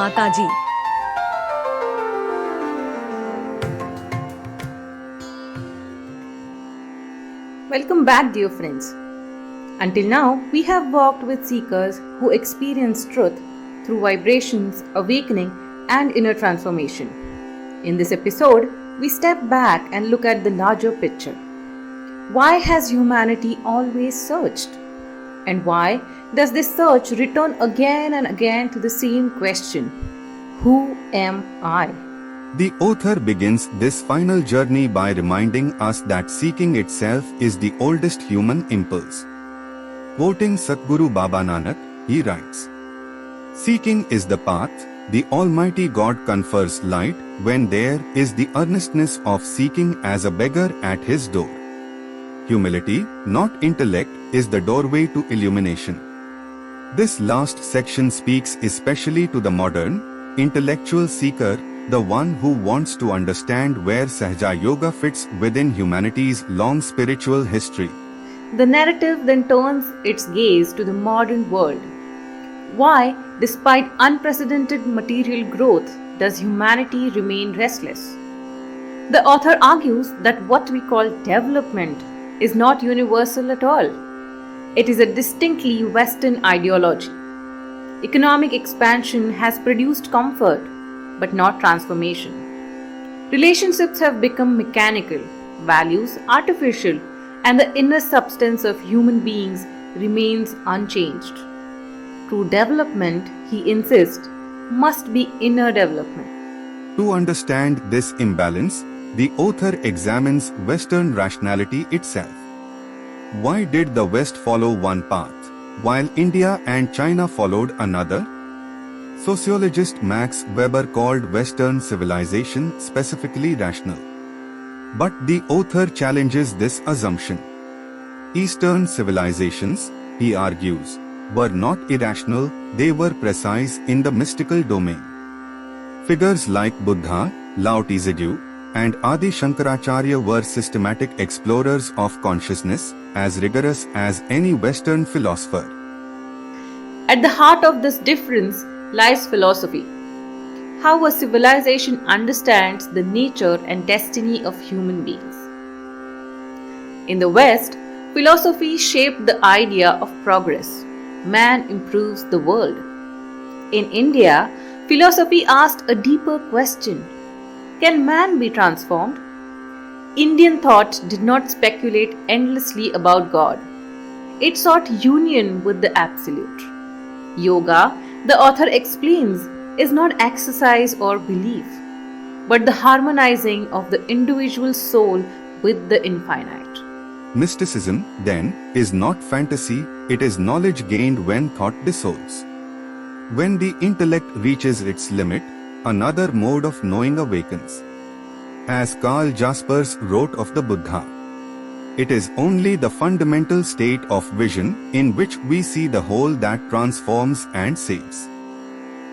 Mataji. Welcome back, dear friends. Until now, we have walked with seekers who experience truth through vibrations, awakening, and inner transformation. In this episode, we step back and look at the larger picture. Why has humanity always searched? And why does this search return again and again to the same question? Who am I? The author begins this final journey by reminding us that seeking itself is the oldest human impulse. Quoting Satguru Baba Nanak, he writes, "Seeking is the path, the Almighty God confers light when there is the earnestness of seeking as a beggar at his door. Humility, not intellect, is the doorway to illumination." This last section speaks especially to the modern, intellectual seeker, the one who wants to understand where Sahaja Yoga fits within humanity's long spiritual history. The narrative then turns its gaze to the modern world. Why, despite unprecedented material growth, does humanity remain restless? The author argues that what we call development is not universal at all. It is a distinctly Western ideology. Economic expansion has produced comfort, but not transformation. Relationships have become mechanical, values artificial, and the inner substance of human beings remains unchanged. True development, he insists, must be inner development. To understand this imbalance, the author examines Western rationality itself. Why did the West follow one path, while India and China followed another? Sociologist Max Weber called Western civilization specifically rational. But the author challenges this assumption. Eastern civilizations, he argues, were not irrational, they were precise in the mystical domain. Figures like Buddha, Lao Tzu, and Adi Shankaracharya were systematic explorers of consciousness, as rigorous as any Western philosopher. At the heart of this difference lies philosophy. How a civilization understands the nature and destiny of human beings. In the West, philosophy shaped the idea of progress. Man improves the world. In India, philosophy asked a deeper question. Can man be transformed? Indian thought did not speculate endlessly about God. It sought union with the Absolute. Yoga, the author explains, is not exercise or belief, but the harmonizing of the individual soul with the infinite. Mysticism, then, is not fantasy, it is knowledge gained when thought dissolves. When the intellect reaches its limit, another mode of knowing awakens. As Karl Jaspers wrote of the Buddha, it is only the fundamental state of vision in which we see the whole that transforms and saves.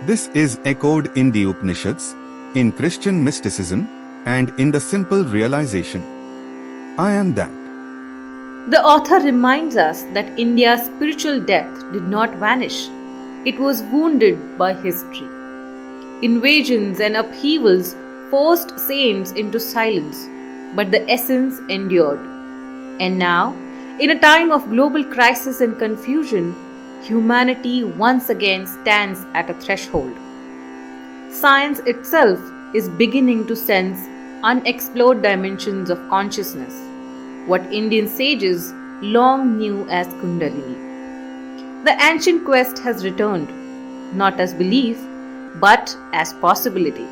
This is echoed in the Upanishads, in Christian mysticism, and in the simple realization, I am that. The author reminds us that India's spiritual depth did not vanish. It was wounded by history. Invasions and upheavals forced saints into silence, but the essence endured. And now, in a time of global crisis and confusion, humanity once again stands at a threshold. Science itself is beginning to sense unexplored dimensions of consciousness, what Indian sages long knew as Kundalini. The ancient quest has returned, not as belief, but as possibility.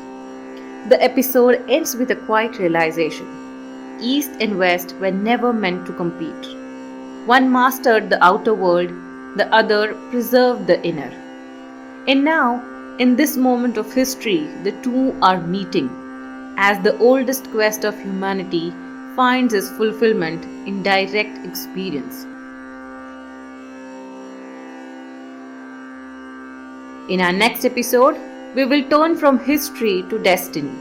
The episode ends with a quiet realization. East and West were never meant to compete. One mastered the outer world, the other preserved the inner. And now, in this moment of history, the two are meeting, as the oldest quest of humanity finds its fulfillment in direct experience. In our next episode, we will turn from history to destiny.